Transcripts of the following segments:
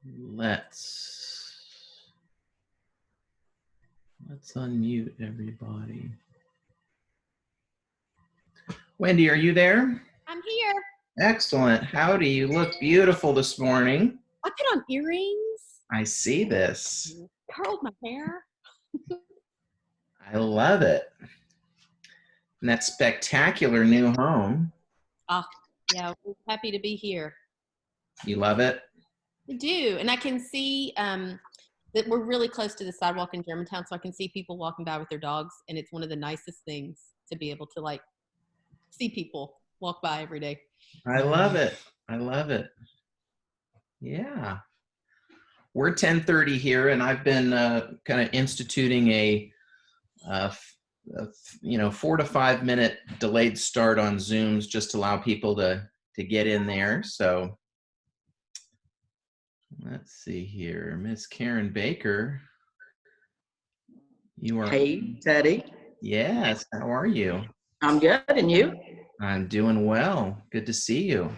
Let's unmute everybody. Wendy, are you there? I'm here. Excellent. Howdy, you look beautiful this morning. I put on earrings. I see this. Curled my hair. I love it. And that spectacular new home. Oh, yeah, we're happy to be here. You love it? I do. And I can see that we're really close to the sidewalk in Germantown, so I can see people walking by with their dogs, and it's one of the nicest things to be able to see people walk by every day. I love it. I love it. Yeah. We're 10:30 here, and I've been kind of instituting a 4 to 5 minute delayed start on Zooms just to allow people to get in there. So let's see here. Miss Karen Baker. You are. Hey, Teddy. Yes. How are you? I'm good. And you? I'm doing well. Good to see you.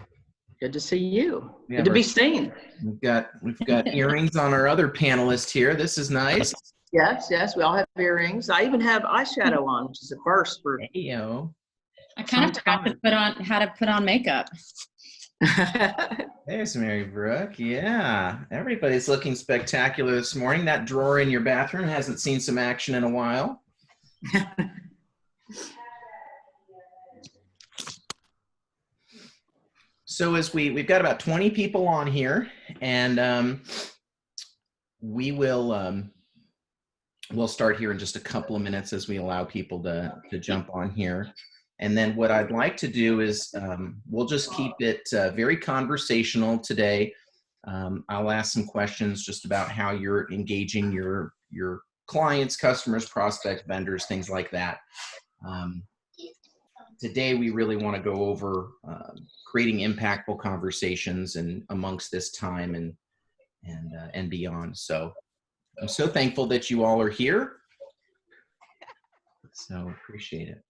Good to see you. Good to be seen. We've got earrings on our other panelist here. This is nice. Yes. We all have earrings. I even have eyeshadow on, which is a first for. Hey-o. I kind of forgot to put on how to put on makeup. There's Mary Brooke. Yeah, everybody's looking spectacular this morning. That drawer in your bathroom hasn't seen some action in a while. So as we've got about 20 people on here, and we will we'll start here in just a couple of minutes as we allow people to jump on here. And then what I'd like to do is we'll just keep it very conversational today. I'll ask some questions just about how you're engaging your clients, customers, prospects, vendors, things like that. Today we really want to go over creating impactful conversations and amongst this time and beyond. So I'm so thankful that you all are here. So appreciate it.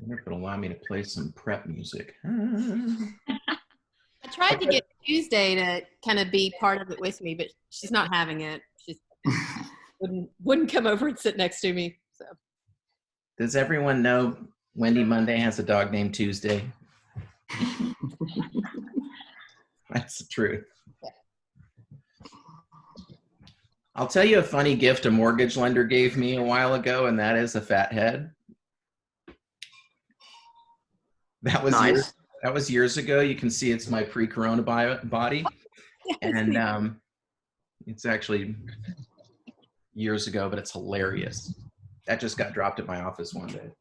I wonder if it'll allow me to play some prep music. I tried to get Tuesday to kind of be part of it with me, but she's not having it. She wouldn't come over and sit next to me. So. Does everyone know Wendy Monday has a dog named Tuesday? That's the truth. I'll tell you a funny gift a mortgage lender gave me a while ago, and that is a fat head. That was nice. years ago. You can see it's my pre-corona body, and it's actually years ago, but it's hilarious. That just got dropped at my office one day.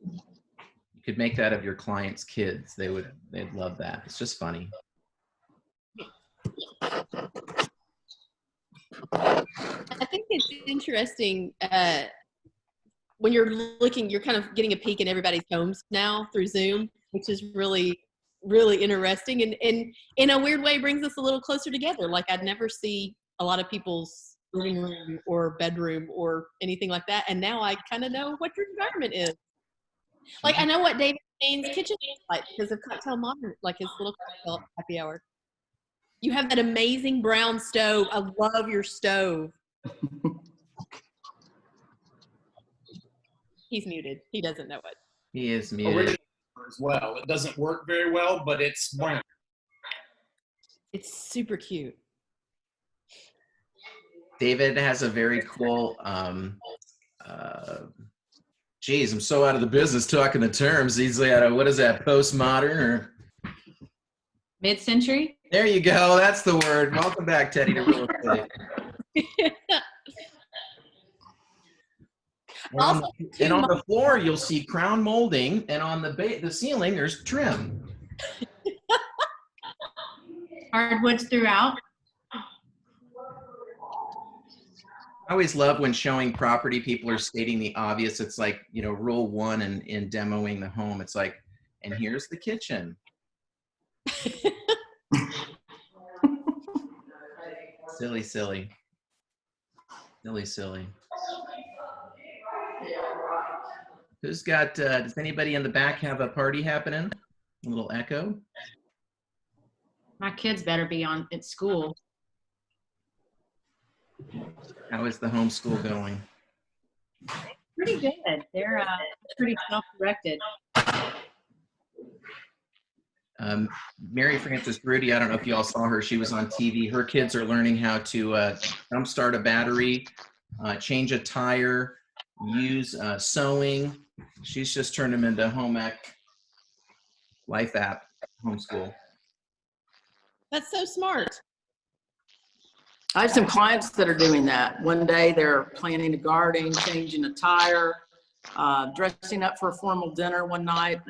You could make that of your clients' kids. They'd love that. It's just funny. I think it's interesting when you're looking, you're kind of getting a peek in everybody's homes now through Zoom, which is really, really interesting. And in a weird way brings us a little closer together. Like I'd never see a lot of people's living room or bedroom or anything like that. And now I kind of know what your environment is. Like I know what David Shane's kitchen is like because of Cocktail Modern, like his little cocktail happy hour. You have that amazing brown stove. I love your stove. He's muted. He doesn't know it. He is muted. As well. It doesn't work very well, but it's brown. It's super cute. David has a very cool, geez, I'm so out of the business talking the terms. He's at what is that, postmodern or? Mid-century? There you go. That's the word. Welcome back, Teddy, to Real Estate. And on the floor, you'll see crown molding, and on the ceiling, there's trim. Hardwoods throughout. I always love when showing property, people are stating the obvious. It's like, rule one in demoing the home. It's like, and here's the kitchen. Silly. Who's got, does anybody in the back have a party happening? A little echo? My kids better be on at school. How is the homeschool going? Pretty good. They're pretty self-directed. Mary Frances Rudy, I don't know if you all saw her. She was on TV. Her kids are learning how to jump start a battery, change a tire, use sewing. She's just turned them into home ec life app homeschool. That's so smart. I have some clients that are doing that. One day they're planning a garden, changing a tire, dressing up for a formal dinner one night,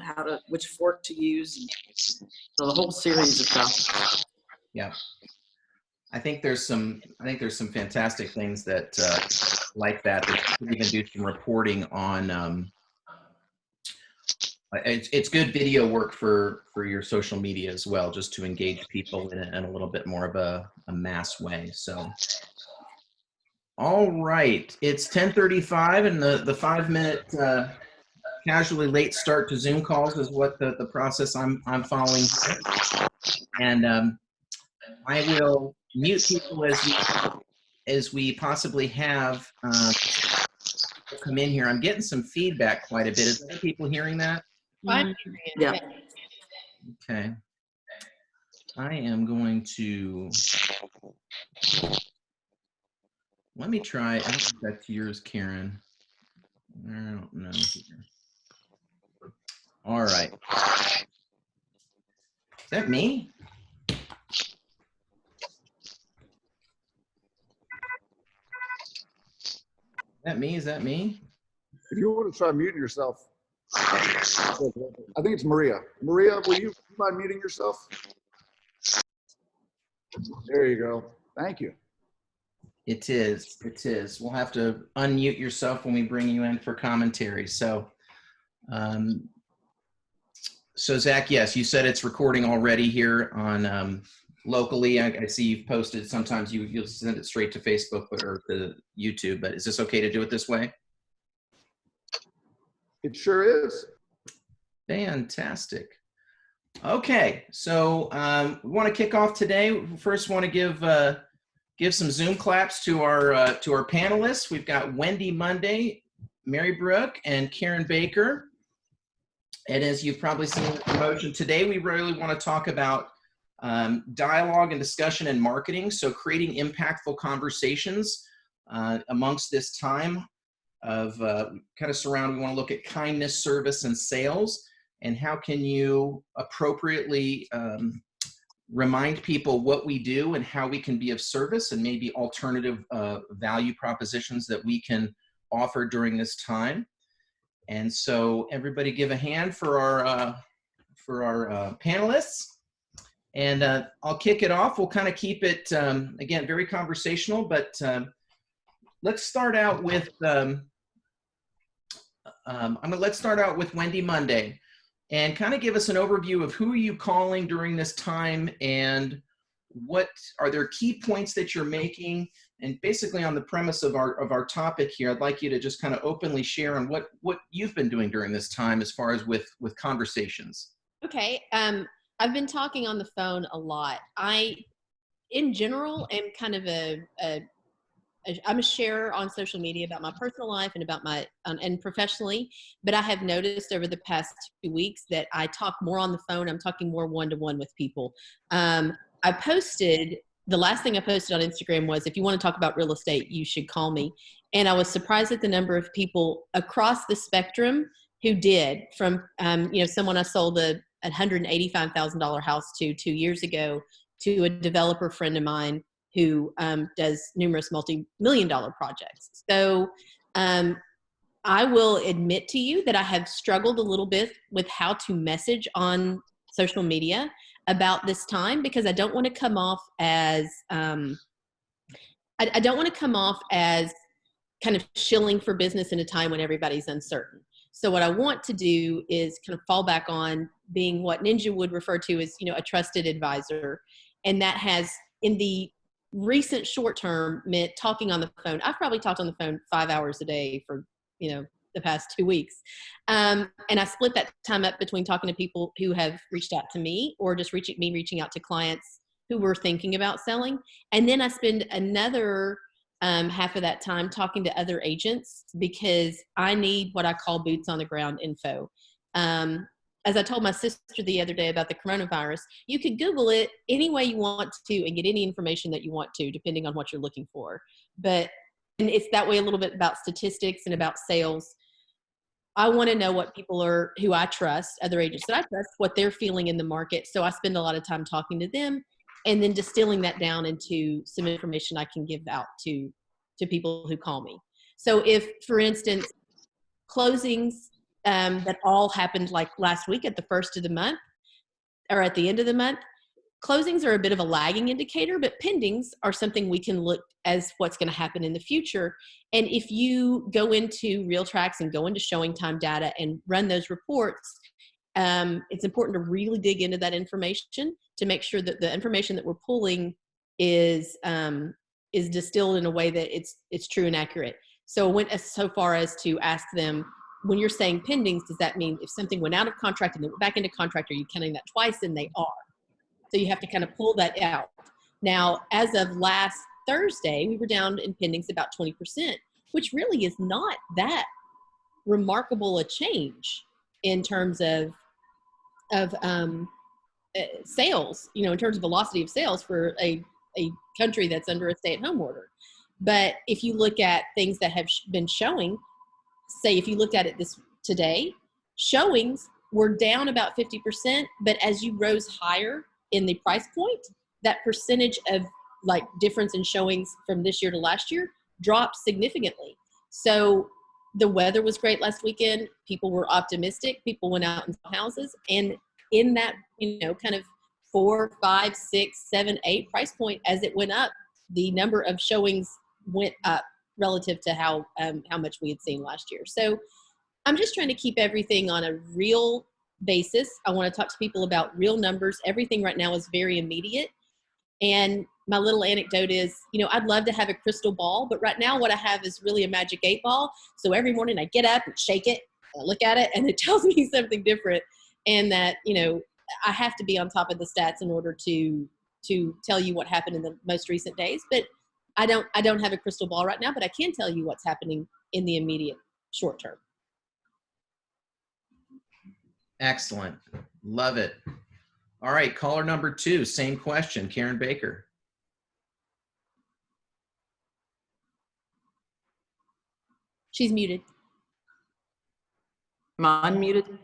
which fork to use. So the whole series of stuff. Yeah. I think there's some fantastic things that like that you can even do some reporting on. It's good video work for your social media as well, just to engage people in a little bit more of a mass way. So, all right, it's 10:35, and the 5-minute casually late start to Zoom calls is what the process I'm following here. And I will mute people as we possibly have come in here. I'm getting some feedback quite a bit. Is other people hearing that? I'm Yeah. Okay. I am going to, let me try, I don't think that's yours, Karen. I don't know here. All right. Is that me? Is that me? If you want to try muting yourself, I think it's Maria. Maria, will you mind muting yourself? There you go. Thank you. It is. We'll have to unmute yourself when we bring you in for commentary. So, Zach, yes, you said it's recording already here on locally. I see you've posted. Sometimes you'll send it straight to Facebook or to YouTube. But is this okay to do it this way? It sure is. Fantastic. Okay, so we want to kick off today. First, want to give some Zoom claps to our panelists. We've got Wendy Monday, Mary Brooke, and Karen Baker. And as you've probably seen in the promotion today, we really want to talk about dialogue and discussion and marketing. So creating impactful conversations amongst this time of kind of surround. We want to look at kindness, service, and sales, and how can you appropriately remind people what we do and how we can be of service, and maybe alternative value propositions that we can offer during this time. And so everybody give a hand for our panelists. And I'll kick it off. We'll kind of keep it, again, very conversational, but let's start out with, let's start out with Wendy Monday, and kind of give us an overview of who are you calling during this time, and what are there key points that you're making. And basically on the premise of our topic here, I'd like you to just kind of openly share on what you've been doing during this time as far as with conversations. Okay. I've been talking on the phone a lot. I, in general, am kind of I'm a sharer on social media about my personal life and about my, and professionally, but I have noticed over the past 2 weeks that I talk more on the phone. I'm talking more one-to-one with people. The last thing I posted on Instagram was, if you want to talk about real estate, you should call me. And I was surprised at the number of people across the spectrum who did, from, someone I sold a $185,000 house to 2 years ago, to a developer friend of mine who does numerous multi-million-dollar projects. So I will admit to you that I have struggled a little bit with how to message on social media about this time, because I don't want to come off as I don't want to come off as kind of shilling for business in a time when everybody's uncertain. So what I want to do is kind of fall back on being what Ninja would refer to as, a trusted advisor. And that has, in the recent short term, meant talking on the phone. I've probably talked on the phone 5 hours a day for, the the past 2 weeks. And I split that time up between talking to people who have reached out to me or just reaching out to clients who were thinking about selling. And then I spend another half of that time talking to other agents because I need what I call boots on the ground info. As I told my sister the other day about the coronavirus, you could Google it any way you want to and get any information that you want to, depending on what you're looking for. And it's that way a little bit about statistics and about sales. I want to know what people who I trust, other agents that I trust, what they're feeling in the market. So I spend a lot of time talking to them and then distilling that down into some information I can give out to people who call me. So if, for instance, closings that all happened like last week at the first of the month or at the end of the month, closings are a bit of a lagging indicator, but pendings are something we can look as what's going to happen in the future. And if you go into RealTrax and go into showing time data and run those reports, it's important to really dig into that information to make sure that the information that we're pulling is distilled in a way that it's true and accurate. So I went so far as to ask them, when you're saying pendings, does that mean if something went out of contract and then went back into contract, are you counting that twice? And they are. So you have to kind of pull that out. Now, as of last Thursday, we were down in pendings about 20%, which really is not that remarkable a change in terms of sales, in terms of velocity of sales for a country that's under a stay-at-home order. But if you look at things that have been showing, say if you looked at it today, showings were down about 50%, but as you rose higher in the price point, that percentage of like difference in showings from this year to last year dropped significantly. So the weather was great last weekend. People were optimistic. People went out and saw houses. And in that, kind of 4, 5, 6, 7, 8 price point, as it went up, the number of showings went up relative to how much we had seen last year. So I'm just trying to keep everything on a real basis. I want to talk to people about real numbers. Everything right now is very immediate. And my little anecdote is, I'd love to have a crystal ball, but right now what I have is really a magic 8 ball. So every morning I get up and shake it, and I look at it, and it tells me something different. And that, I have to be on top of the stats in order to tell you what happened in the most recent days. But I don't have a crystal ball right now, but I can tell you what's happening in the immediate short term. Excellent. Love it. All right, caller number 2, same question, Karen Baker. She's muted. Am I unmuted?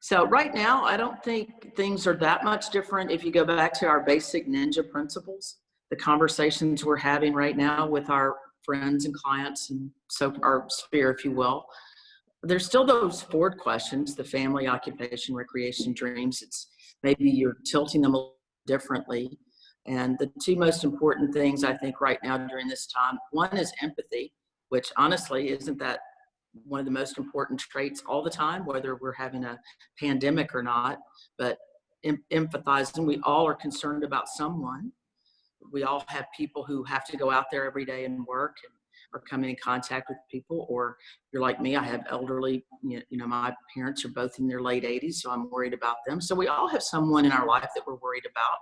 So right now, I don't think things are that much different if you go back to our basic ninja principles, the conversations we're having right now with our friends and clients, and so our sphere, if you will. There's still those forward questions, the family, occupation, recreation, dreams. It's maybe you're tilting them a little differently. And the 2 most important things I think right now during this time, one is empathy, which honestly isn't that one of the most important traits all the time, whether we're having a pandemic or not, but empathizing. We all are concerned about someone. We all have people who have to go out there every day and work and or come in contact with people, or you're like me, I have elderly, my parents are both in their late 80s, so I'm worried about them. So we all have someone in our life that we're worried about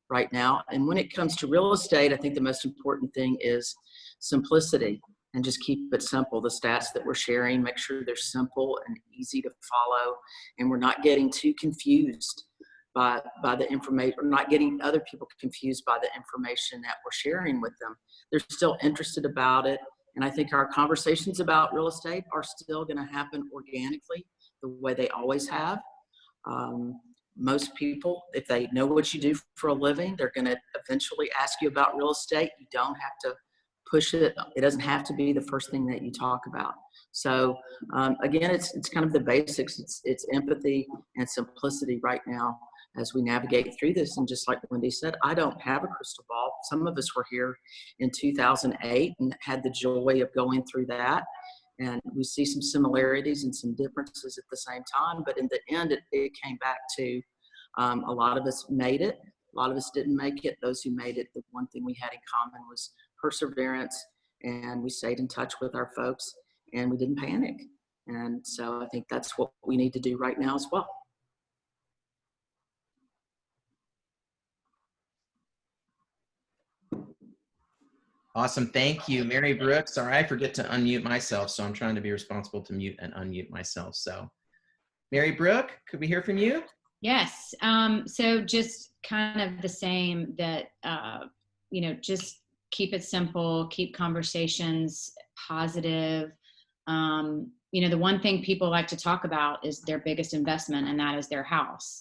right now. And when it comes to real estate, I think the most important thing is simplicity, and just keep it simple. The stats that we're sharing, make sure they're simple and easy to follow, and we're not getting too confused by the information, or not getting other people confused by the information that we're sharing with them. They're still interested about it. And I think our conversations about real estate are still going to happen organically the way they always have. Most people, if they know what you do for a living, they're going to eventually ask you about real estate. You don't have to push it. It doesn't have to be the first thing that you talk about. So again, it's kind of the basics. It's empathy and simplicity right now as we navigate through this. And just like Wendy said, I don't have a crystal ball. Some of us were here in 2008 and had the joy of going through that. And we see some similarities and some differences at the same time. But in the end, it came back to a lot of us made it. A lot of us didn't make it. Those who made it, the one thing we had in common was perseverance, and we stayed in touch with our folks. and we didn't panic. And so I think that's what we need to do right now as well. Awesome. Thank you, Mary Brooke. Sorry, I forget to unmute myself, so I'm trying to be responsible to mute and unmute myself. So, Mary Brooke, could we hear from you? Yes. So just kind of the same that, just keep it simple, keep conversations positive. The one thing people like to talk about is their biggest investment, and that is their house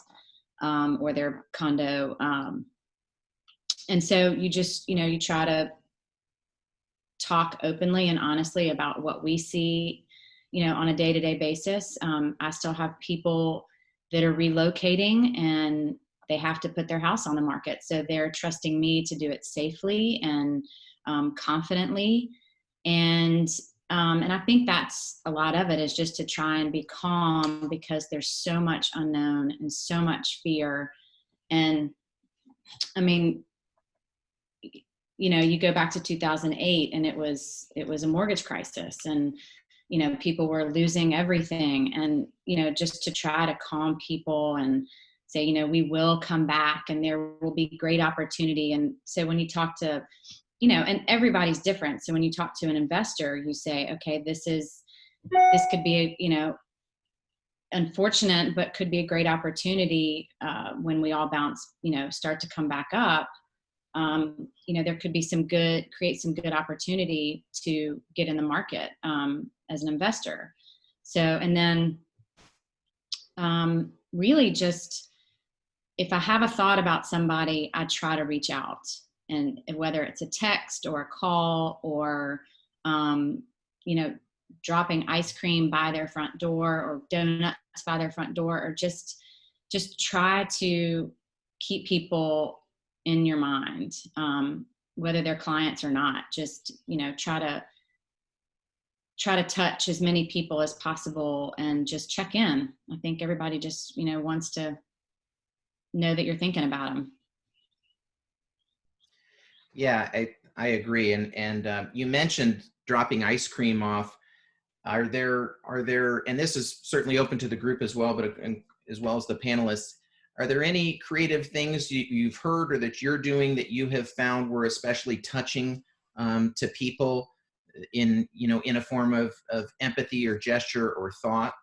or their condo. And so you just, you try to talk openly and honestly about what we see, on a day-to-day basis. I still have people that are relocating and they have to put their house on the market. So they're trusting me to do it safely and confidently. And I think that's a lot of it, is just to try and be calm, because there's so much unknown and so much fear. And I mean, you go back to 2008 and it was a mortgage crisis, and, people were losing everything. And, just to try to calm people and say, we will come back and there will be great opportunity. And so when you talk to, and everybody's different. So when you talk to an investor, you say, okay, this could be, unfortunate, but could be a great opportunity when we all start to come back up. There could be create some good opportunity to get in the market as an investor. So, and then really just, if I have a thought about somebody, I try to reach out, and whether it's a text or a call or, dropping ice cream by their front door or donuts by their front door, or just try to keep people in your mind, whether they're clients or not. Just, try to touch as many people as possible and just check in. I think everybody just, wants to know that you're thinking about them. Yeah, I agree. And you mentioned dropping ice cream off. Are there, and this is certainly open to the group as well, but as well as the panelists, are there any creative things you've heard or that you're doing that you have found were especially touching to people in a form of empathy or gesture or thought?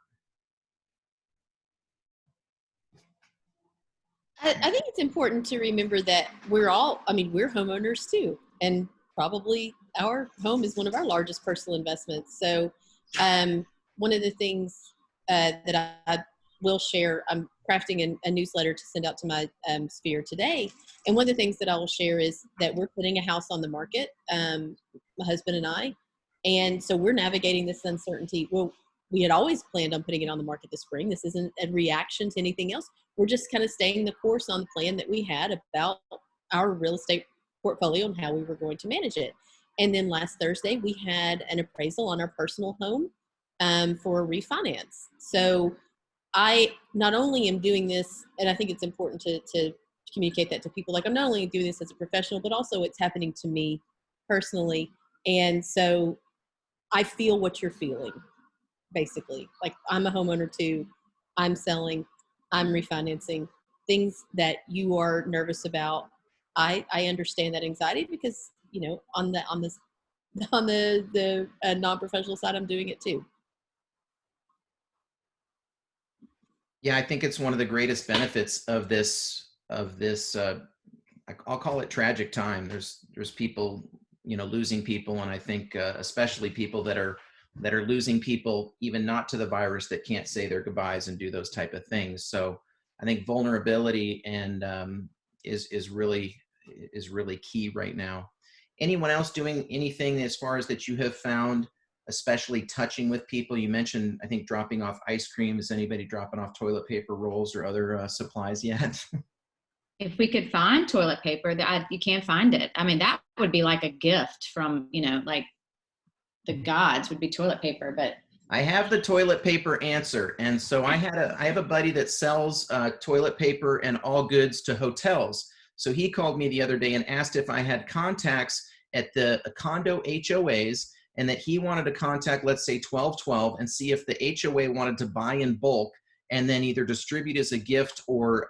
I think it's important to remember that we're homeowners too. And probably our home is one of our largest personal investments. So one of the things that I will share, I'm crafting a newsletter to send out to my sphere today. And one of the things that I will share is that we're putting a house on the market, my husband and I. And so we're navigating this uncertainty. Well, we had always planned on putting it on the market this spring. This isn't a reaction to anything else. We're just kind of staying the course on the plan that we had about our real estate portfolio and how we were going to manage it. And then last Thursday, we had an appraisal on our personal home for a refinance. So I not only am doing this, and I think it's important to communicate that to people, like I'm not only doing this as a professional, but also it's happening to me personally. And so I feel what you're feeling, basically. Like, I'm a homeowner too. I'm selling, I'm refinancing. Things that you are nervous about, I understand that anxiety, because on the non-professional side, I'm doing it too. Yeah, I think it's one of the greatest benefits of this I'll call it tragic time. There's people, losing people, and I think especially people that are losing people, even not to the virus, that can't say their goodbyes and do those type of things. So I think vulnerability and is really key right now. Anyone else doing anything as far as that you have found especially touching with people? You mentioned, I think, dropping off ice cream. Is anybody dropping off toilet paper rolls or other supplies yet? If we could find toilet paper, you can't find it. I mean, that would be like a gift from, like the gods, would be toilet paper. But I have the toilet paper answer. And so I have a buddy that sells toilet paper and all goods to hotels. So he called me the other day and asked if I had contacts at the condo HOAs and that he wanted to contact, let's say 1212, and see if the HOA wanted to buy in bulk and then either distribute as a gift or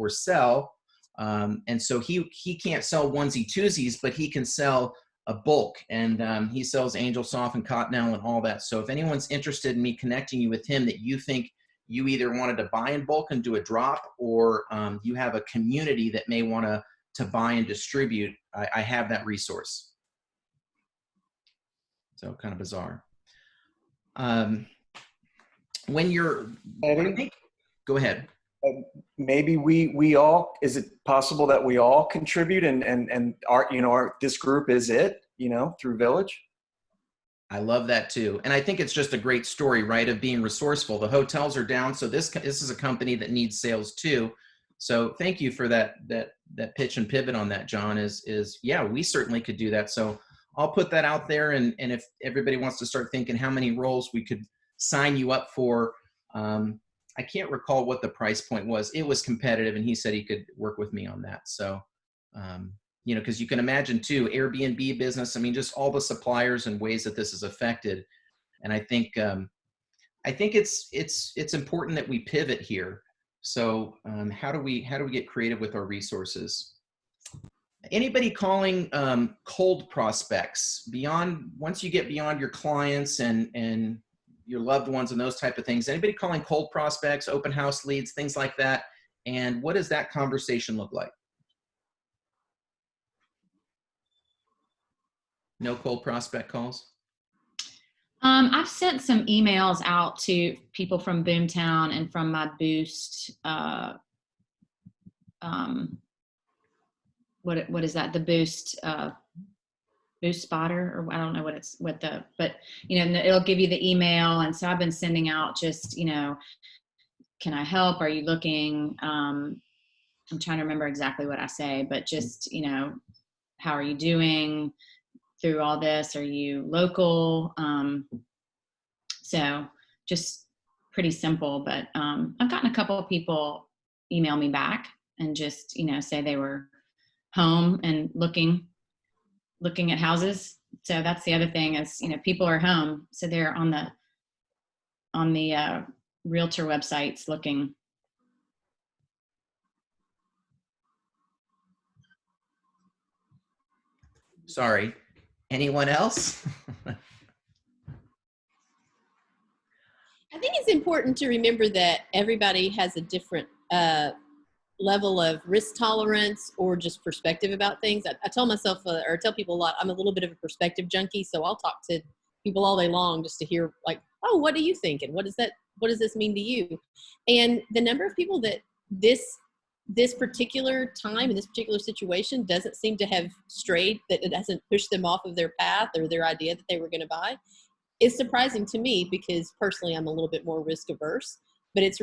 sell. And so he can't sell onesie twosies, but he can sell a bulk, and he sells Angel Soft and Cottonelle and all that. So if anyone's interested in me connecting you with him, that you think you either wanted to buy in bulk and do a drop, or you have a community that may want to buy and distribute, I have that resource. So kind of bizarre. When you're, Eddie, go ahead. maybe we all, is it possible that we all contribute and this group is it, through Village? I love that too. And I think it's just a great story, right, of being resourceful. The hotels are down, so this is a company that needs sales too. So thank you for that pitch and pivot on that, John, is yeah, we certainly could do that. So I'll put that out there, and if everybody wants to start thinking how many roles we could sign you up for, I can't recall what the price point was. It was competitive, and he said he could work with me on that. So, because you can imagine too, Airbnb business, I mean, just all the suppliers and ways that this is affected. And I think it's important that we pivot here. So how do we get creative with our resources? Anybody calling cold prospects once you get beyond your clients and your loved ones and those type of things? Anybody calling cold prospects, open house leads, things like that? And what does that conversation look like? No cold prospect calls? I've sent some emails out to people from Boomtown and from my Boost. What is that? The Boost Boost Spotter, or I don't know but it'll give you the email, and so I've been sending out just can I help? Are you looking? I'm trying to remember exactly what I say, but just how are you doing through all this? Are you local? So just pretty simple, but I've gotten a couple of people email me back and just say they were home and looking at houses. So that's the other thing is people are home, so they're on the realtor websites looking. Sorry, anyone else? I think it's important to remember that everybody has a different level of risk tolerance or just perspective about things. I tell myself, or tell people a lot, I'm a little bit of a perspective junkie, so I'll talk to people all day long just to hear like, oh, what do you think? And what does this mean to you? And the number of people that this particular time in this particular situation doesn't seem to have strayed, that it hasn't pushed them off of their path or their idea that they were going to buy, is surprising to me, because personally I'm a little bit more risk averse. But it's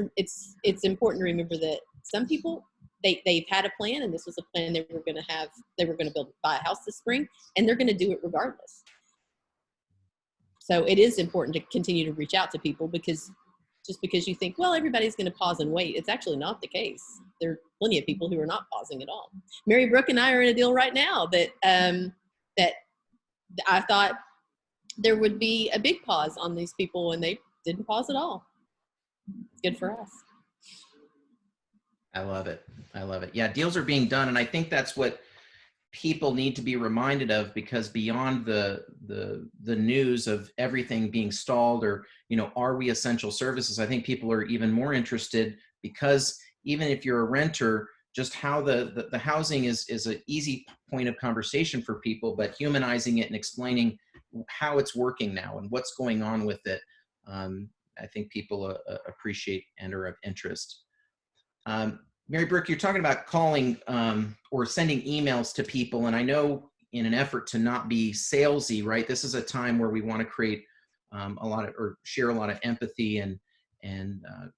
important to remember that some people, they've had a plan, and this was a plan they were going to buy a house this spring, and they're going to do it regardless. So it is important to continue to reach out to people, because just because you think, well, everybody's going to pause and wait, it's actually not the case. There are plenty of people who are not pausing at all. Mary Brooke and I are in a deal right now that I thought there would be a big pause on these people, and they didn't pause at all. It's good for us. I love it. Yeah, deals are being done, and I think that's what people need to be reminded of, because beyond the news of everything being stalled, or are we essential services, I think people are even more interested, because even if you're a renter, just how the housing is an easy point of conversation for people, but humanizing it and explaining how it's working now and what's going on with it, I think people appreciate and are of interest. Mary Brooke, you're talking about calling or sending emails to people, and I know in an effort to not be salesy, right? This is a time where we want to create share a lot of empathy and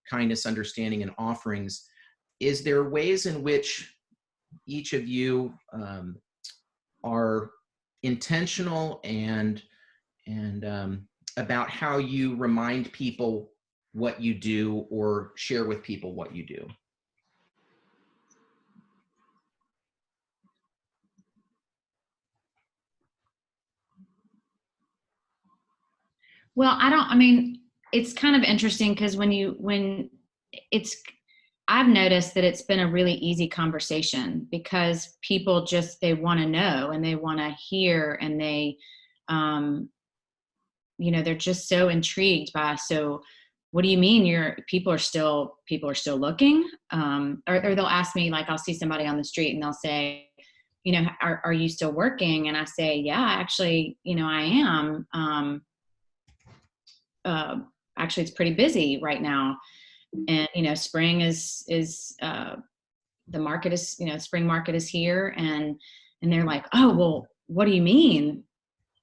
kindness, understanding, and offerings. Is there ways in which each of you are intentional and about how you remind people what you do or share with people what you do? Well, I mean, it's kind of interesting because I've noticed that it's been a really easy conversation because people they want to know and they want to hear, and they, they're just so intrigued by, so what do you mean people are still looking? Or they'll ask me, like, I'll see somebody on the street and they'll say, are you still working? And I say, yeah, actually, I am. Actually, it's pretty busy right now. And, spring is the market is, spring market is here. And they're like, oh, well, what do you mean?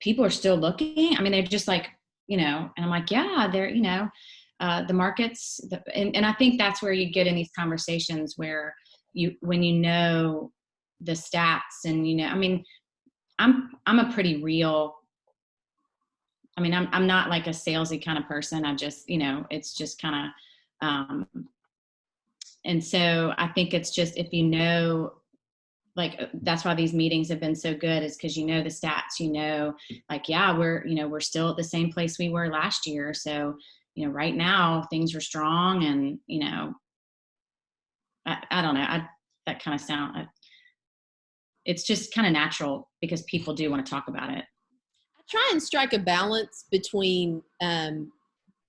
People are still looking? I mean, they're just like, and I'm like, yeah, they're, the markets. And I think that's where you get in these conversations where when the stats and, I mean, I'm a pretty real, I mean, I'm not like a salesy kind of person. I just, it's just kind of, and so I think it's just, if like, that's why these meetings have been so good, is because, the stats, like, yeah, we're still at the same place we were last year. So, right now things are strong, and, I don't know. That kind of it's just kind of natural because people do want to talk about it. I try and strike a balance between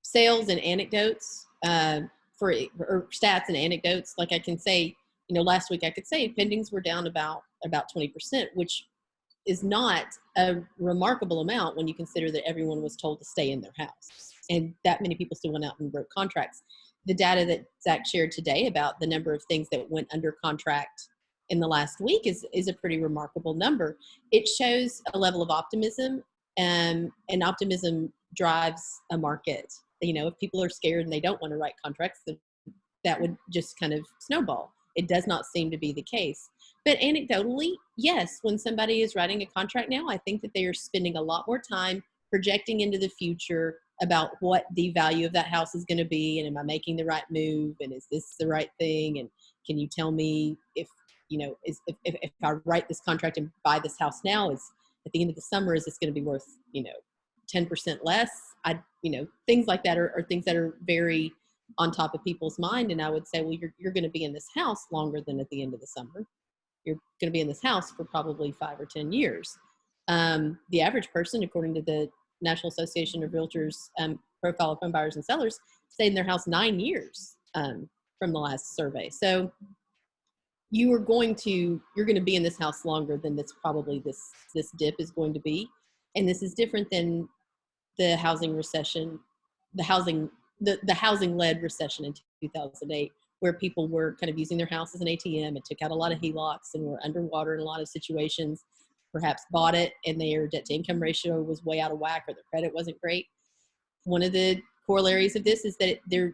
sales and anecdotes or stats and anecdotes. Like I can say, last week I could say pendings were down about 20%, which is not a remarkable amount when you consider that everyone was told to stay in their house. And that many people still went out and broke contracts. The data that Zach shared today about the number of things that went under contract in the last week is a pretty remarkable number. It shows a level of optimism, and optimism drives a market. If people are scared and they don't want to write contracts, that would just kind of snowball. It does not seem to be the case. But anecdotally, yes, when somebody is writing a contract now, I think that they are spending a lot more time projecting into the future about what the value of that house is going to be, and am I making the right move, and is this the right thing, and can you tell me if if I write this contract and buy this house now, is at the end of the summer, is this going to be worth 10% less? Things like that are things that are very on top of people's mind. And I would say, well, you're going to be in this house longer than at the end of the summer. You're going to be in this house for probably 5 or 10 years. The average person, according to the National Association of Realtors profile of home buyers and sellers, stayed in their house 9 years from the last survey. So you're going to be in this house longer than this dip is going to be. And this is different than the housing recession, the housing-led recession in 2008, where people were kind of using their house as an ATM and took out a lot of HELOCs and were underwater in a lot of situations, perhaps bought it and their debt-to-income ratio was way out of whack, or their credit wasn't great. One of the corollaries of this is that the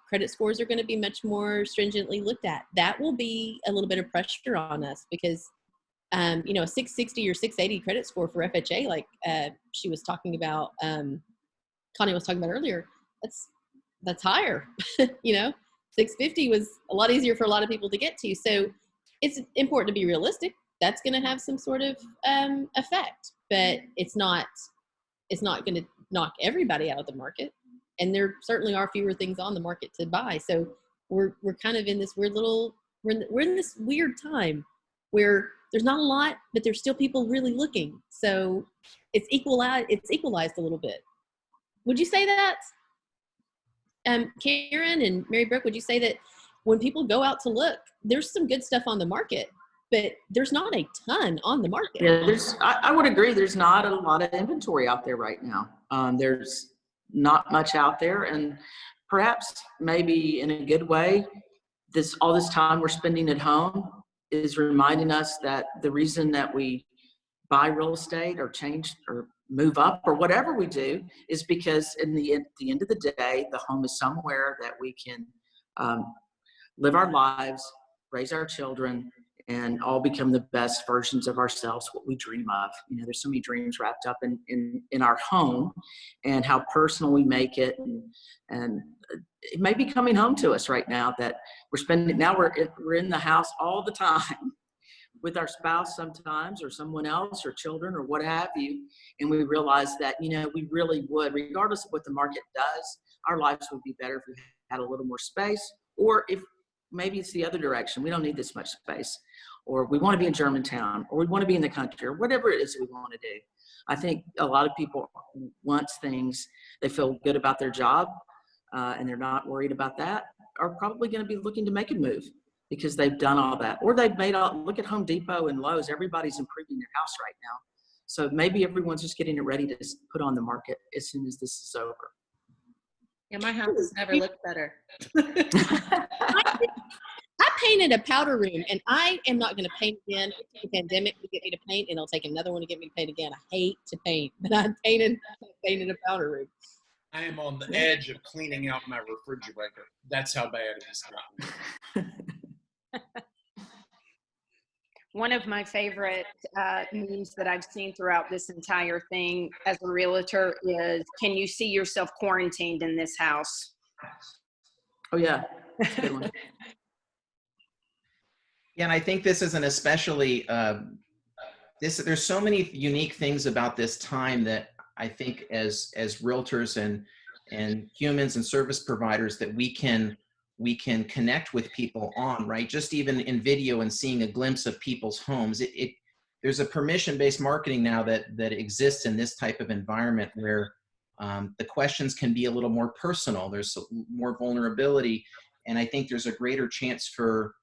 credit scores are going to be much more stringently looked at. That will be a little bit of pressure on us because a 660 or 680 credit score for FHA, like she was talking about, Connie was talking about earlier, that's higher. 650 was a lot easier for a lot of people to get to. So it's important to be realistic. That's going to have some sort of effect, but it's not going to knock everybody out of the market. And there certainly are fewer things on the market to buy. So we're kind of in this weird we're in this weird time where there's not a lot, but there's still people really looking. So it's equalized a little bit. Would you say that? Karen and Mary Brooke, would you say that when people go out to look, there's some good stuff on the market, but there's not a ton on the market? Yeah, I would agree. There's not a lot of inventory out there right now. There's not much out there, and perhaps maybe in a good way, all this time we're spending at home is reminding us that the reason that we buy real estate or change or move up or whatever we do is because at the end of the day, the home is somewhere that we can live our lives, raise our children, and all become the best versions of ourselves, what we dream of. There's so many dreams wrapped up in our home, and how personal we make it. And it may be coming home to us right now that we're spending, now we're in the house all the time with our spouse sometimes, or someone else, or children, or what have you. And we realized that, you know, we really would, regardless of what the market does, our lives would be better if we had a little more space, or if maybe it's the other direction. We don't need this much space, or we want to be in Germantown, or we want to be in the country, or whatever it is we want to do. I think a lot of people want things, they feel good about their job, and they're not worried about that, are probably going to be looking to make a move because they've done all that. Or they've made all, look at Home Depot and Lowe's, everybody's improving their house right now. So maybe everyone's just getting it ready to put on the market as soon as this is over. Yeah, my house has never looked better. I painted a powder room, and I am not going to paint again. It took the pandemic to get me to paint, and it'll take another one to get me to paint again. I hate to paint, but I painted a powder room. I am on the edge of cleaning out my refrigerator. That's how bad it has gotten. One of my favorite memes that I've seen throughout this entire thing as a realtor is, can you see yourself quarantined in this house? Oh, yeah. That's a good one. Yeah, and I think this is an especially, there's so many unique things about this time that I think as realtors and humans and service providers that we can connect with people on, right? Just even in video and seeing a glimpse of people's homes. There's a permission-based marketing now that exists in this type of environment where the questions can be a little more personal. There's more vulnerability. And I think there's a greater chance for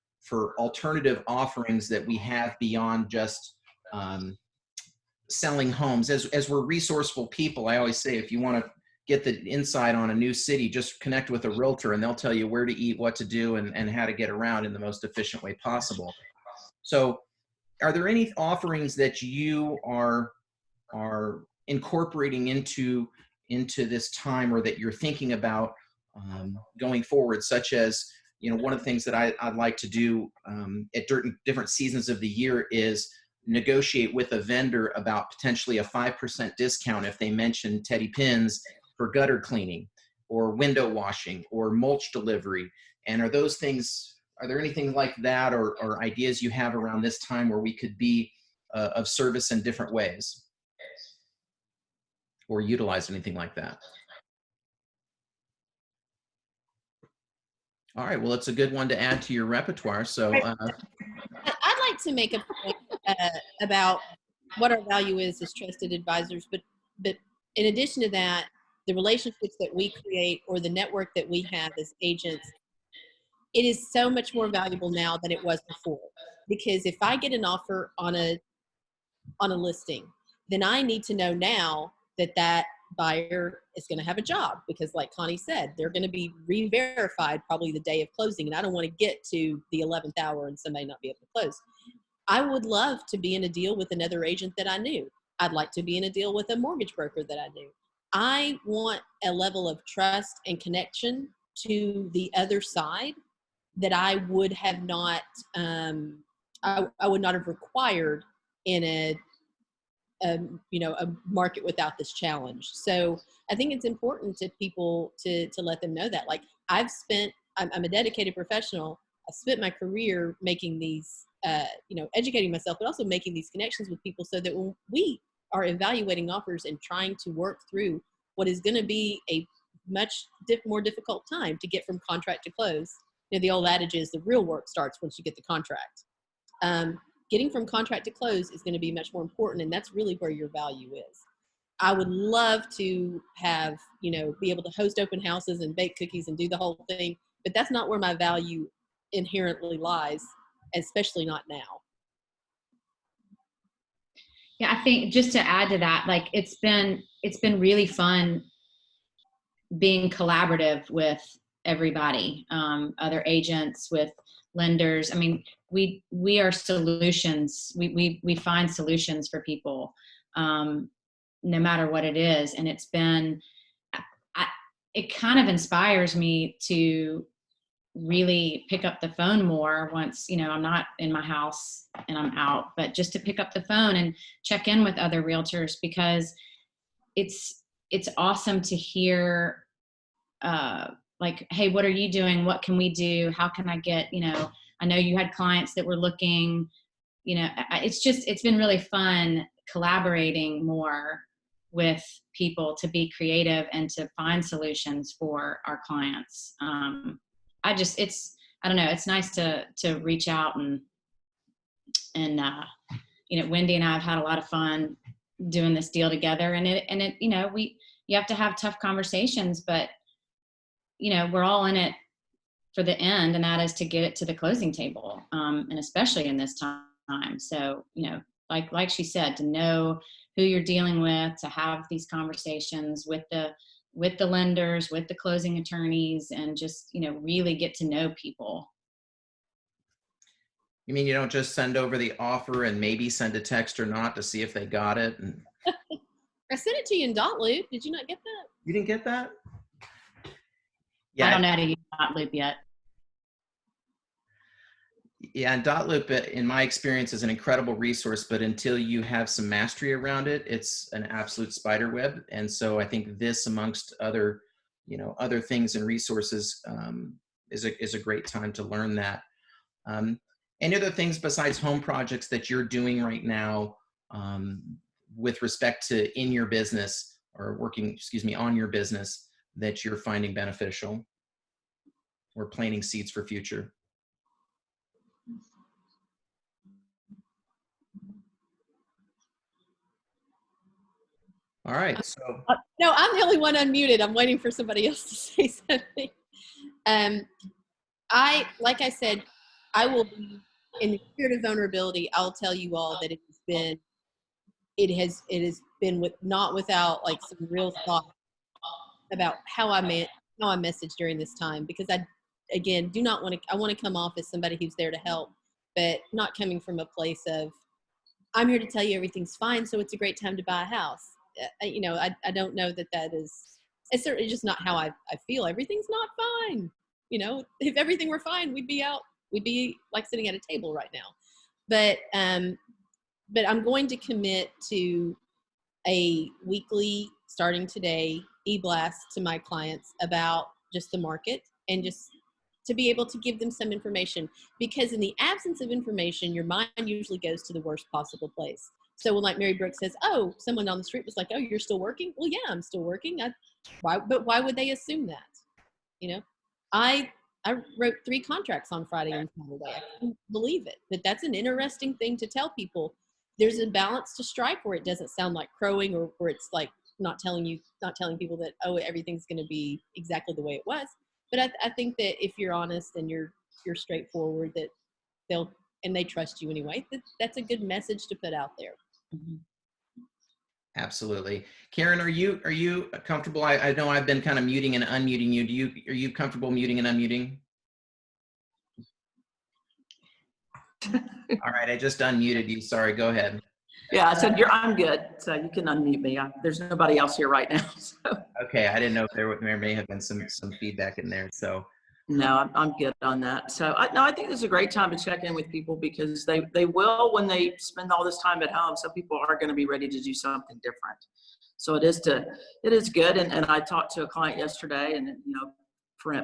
alternative offerings that we have beyond just selling homes. As we're resourceful people, I always say, if you want to get the insight on a new city, just connect with a realtor and they'll tell you where to eat, what to do, and how to get around in the most efficient way possible. So are there any offerings that you are incorporating into this time, or that you're thinking about going forward, such as, you know, one of the things that I'd like to do at different seasons of the year is negotiate with a vendor about potentially a 5% discount if they mention Teddy Pins for gutter cleaning or window washing or mulch delivery. And are there anything like that, or ideas you have around this time where we could be of service in different ways or utilize anything like that? All right, well, it's a good one to add to your repertoire. So I'd like to make a point about what our value is as trusted advisors, but in addition to that, the relationships that we create or the network that we have as agents, it is so much more valuable now than it was before. Because if I get an offer on a listing, then I need to know now that buyer is going to have a job, because like Connie said, they're going to be re-verified probably the day of closing, and I don't want to get to the 11th hour and somebody not be able to close. I would love to be in a deal with another agent that I knew. I'd like to be in a deal with a mortgage broker that I knew. I want a level of trust and connection to the other side that I would have not, I would not have required in a market without this challenge. So I think it's important to people to let them know that, like, I'm a dedicated professional. I spent my career making these, educating myself, but also making these connections with people so that when we are evaluating offers and trying to work through what is going to be a much more difficult time to get from contract to close. You know, the old adage is the real work starts once you get the contract. Getting from contract to close is going to be much more important, and that's really where your value is. I would love to have, be able to host open houses and bake cookies and do the whole thing, but that's not where my value inherently lies, especially not now. Yeah, I think just to add to that, like it's been really fun being collaborative with everybody, other agents, with lenders. I mean, we are solutions. We find solutions for people, no matter what it is. And it's been, it kind of inspires me to really pick up the phone more once, I'm not in my house and I'm out, but just to pick up the phone and check in with other realtors, because it's awesome to hear, like, hey, what are you doing? What can we do? How can I get, I know you had clients that were looking it's been really fun collaborating more with people to be creative and to find solutions for our clients. I don't know, it's nice to reach out and Wendy and I have had a lot of fun doing this deal together, and you have to have tough conversations, but we're all in it for the end, and that is to get it to the closing table. And especially in this time. So, like she said, to know who you're dealing with, to have these conversations with the lenders, with the closing attorneys, and just, really get to know people. You mean you don't just send over the offer and maybe send a text or not to see if they got it? I sent it to you in Dotloop. Did you not get that? You didn't get that? Yeah, I don't know how to use Dotloop yet. Yeah, and Dotloop, in my experience, is an incredible resource, but until you have some mastery around it, it's an absolute spider web. And so I think this, amongst other, other things and resources, is a great time to learn that. Any other things besides home projects that you're doing right now with respect to in your business or working, on your business that you're finding beneficial or planting seeds for future? All right. So no, I'm the only one unmuted. I'm waiting for somebody else to say something. Like I said, I will be in the spirit of vulnerability. I'll tell you all that it has been not without like some real thought about how I message during this time, because I want to come off as somebody who's there to help, but not coming from a place of I'm here to tell you everything's fine, so it's a great time to buy a house. I don't know that is, it's certainly just not how I feel. Everything's not fine. If everything were fine, we'd be like sitting at a table right now. But I'm going to commit to a weekly, starting today, e-blast to my clients about just the market, and just to be able to give them some information, because in the absence of information, your mind usually goes to the worst possible place. So when, like, Mary Brooke says, oh, someone on the street was like, oh, you're still working? Well, yeah, I'm still working. But why would they assume that? I wrote 3 contracts on Friday and Saturday. I couldn't believe it. But that's an interesting thing to tell people. There's a balance to strike where it doesn't sound like crowing, or where it's like not telling people that, oh, everything's going to be exactly the way it was. But I think that if you're honest and you're straightforward, that they trust you anyway. That's a good message to put out there. Mm-hmm. Absolutely. Karen, are you comfortable? I know I've been kind of muting and unmuting you. Are you comfortable muting and unmuting? All right, I just unmuted you. Sorry, go ahead. Yeah, I said I'm good, so you can unmute me. There's nobody else here right now. So. Okay, I didn't know if there may have been some feedback in there. So no, I'm good on that. So I think this is a great time to check in with people, because they will, when they spend all this time at home. So people are going to be ready to do something different. So it is good. And I talked to a client yesterday, and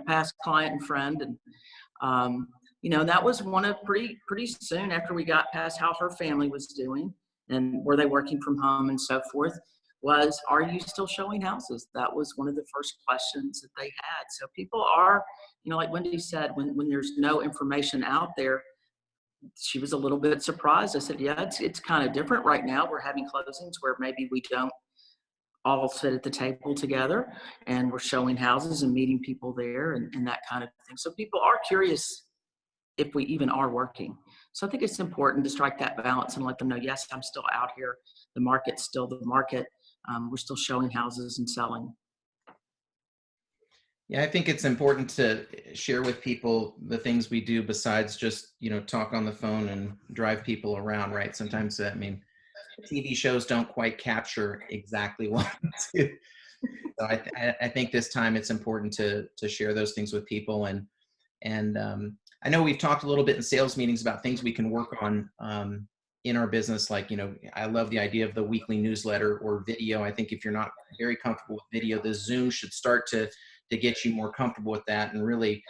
past client and friend, and that was one of pretty soon after we got past how her family was doing and were they working from home and so forth, was, are you still showing houses? That was one of the first questions that they had. So people are, like Wendy said, when there's no information out there, she was a little bit surprised. I said, yeah, it's kind of different right now. We're having closings where maybe we don't all sit at the table together, and we're showing houses and meeting people there and that kind of thing. So people are curious if we even are working. So I think it's important to strike that balance and let them know, yes, I'm still out here. The market's still the market. We're still showing houses and selling. Yeah, I think it's important to share with people the things we do besides just, talk on the phone and drive people around, right? Sometimes, TV shows don't quite capture exactly what we do. So I think this time it's important to share those things with people. And I know we've talked a little bit in sales meetings about things we can work on in our business. Like, I love the idea of the weekly newsletter or video. I think if you're not very comfortable with video, the Zoom should start to get you more comfortable with that. And really,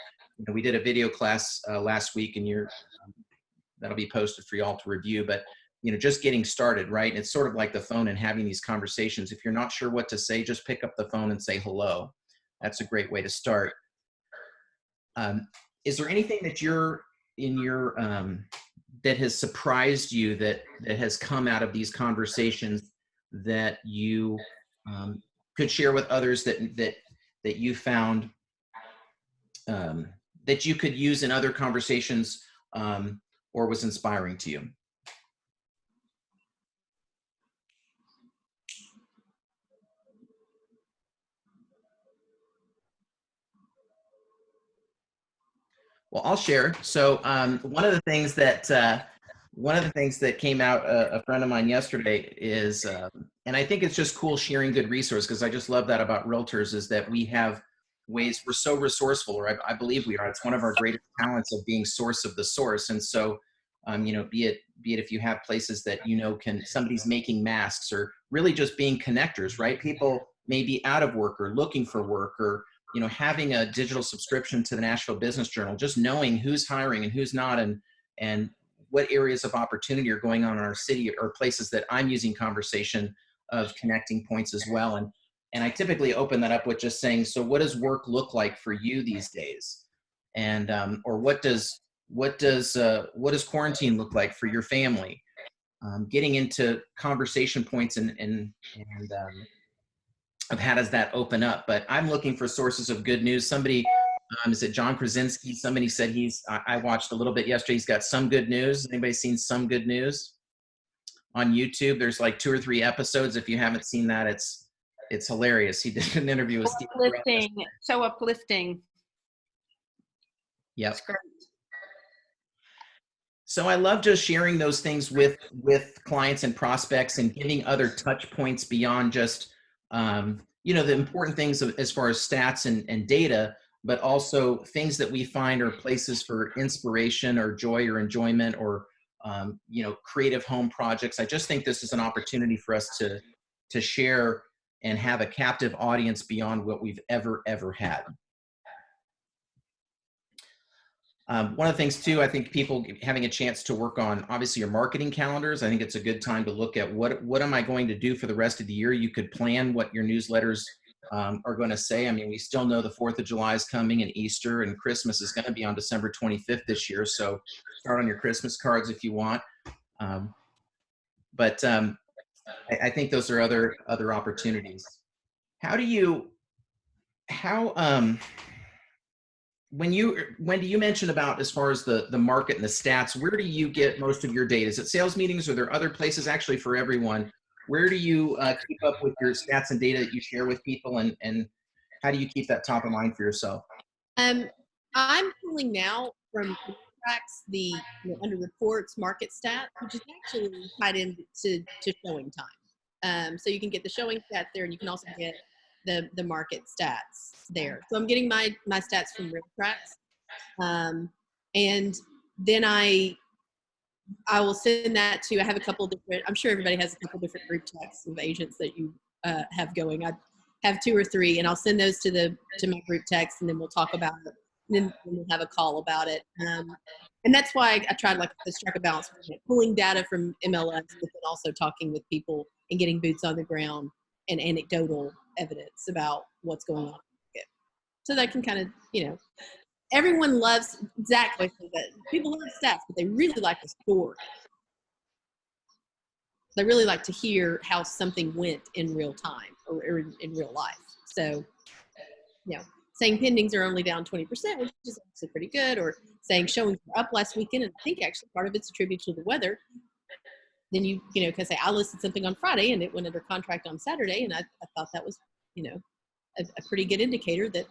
we did a video class last week, and that'll be posted for y'all to review. But just getting started, right? It's sort of like the phone and having these conversations. If you're not sure what to say, just pick up the phone and say hello. That's a great way to start. Is there anything that you're in your that has surprised you that has come out of these conversations that you could share with others that you found that you could use in other conversations or was inspiring to you? Well, I'll share. So one of the things that came out, a friend of mine yesterday is, and I think it's just cool sharing good resources, because I just love that about realtors, is that we have ways, we're so resourceful, or I believe we are. It's one of our greatest talents of being source of the source. And so, be it if you have places that, somebody's making masks, or really just being connectors, right? People may be out of work or looking for work, or having a digital subscription to the Nashville Business Journal, just knowing who's hiring and who's not, and what areas of opportunity are going on in our city, or places that I'm using conversation of connecting points as well. And I typically open that up with just saying, so what does work look like for you these days? And, or what does quarantine look like for your family? Getting into conversation points and of how does that open up. But I'm looking for sources of good news. Somebody, is it John Krasinski? Somebody said I watched a little bit yesterday. He's got some good news. Anybody seen Some Good News on YouTube? There's like 2 or 3 episodes. If you haven't seen that, it's hilarious. He did an interview with Steve. Uplifting, so uplifting. Yep. That's great. So I love just sharing those things with clients and prospects, and giving other touch points beyond just the important things as far as stats and data, but also things that we find are places for inspiration or joy or enjoyment, or creative home projects. I just think this is an opportunity for us to share and have a captive audience beyond what we've ever had. One of the things too, I think people having a chance to work on, obviously, your marketing calendars. I think it's a good time to look at what am I going to do for the rest of the year. You could plan what your newsletters are going to say. I mean, we still know the 4th of July is coming, and Easter and Christmas is going to be on December 25th this year. So start on your Christmas cards if you want. But I think those are other opportunities. Wendy, you mentioned about, as far as the market and the stats, where do you get most of your data? Is it sales meetings, or are there other places? Actually, for everyone, where do you keep up with your stats and data that you share with people, and how do you keep that top of mind for yourself? I'm pulling now from tracks the under reports market stats, which is actually tied into showing time. So you can get the showing stats there, and you can also get the market stats there. So I'm getting my stats from RealTracks, and then I will send that to. I have a couple different. I'm sure everybody has a couple different group texts of agents that you have going. I have 2 or 3, and I'll send those to my group text, and then we'll talk about it. And then we'll have a call about it. And that's why I tried to strike a balance between pulling data from MLS, but then also talking with people and getting boots on the ground and anecdotal evidence about what's going on. So that can kind of, everyone loves, exactly, that people love stats, but they really like the story. They really like to hear how something went in real time or in real life. So, saying pendings are only down 20%, which is actually pretty good, or saying showings were up last weekend, and I think actually part of it's attributed to the weather. Then you can say, I listed something on Friday and it went under contract on Saturday, and I thought that was, a pretty good indicator that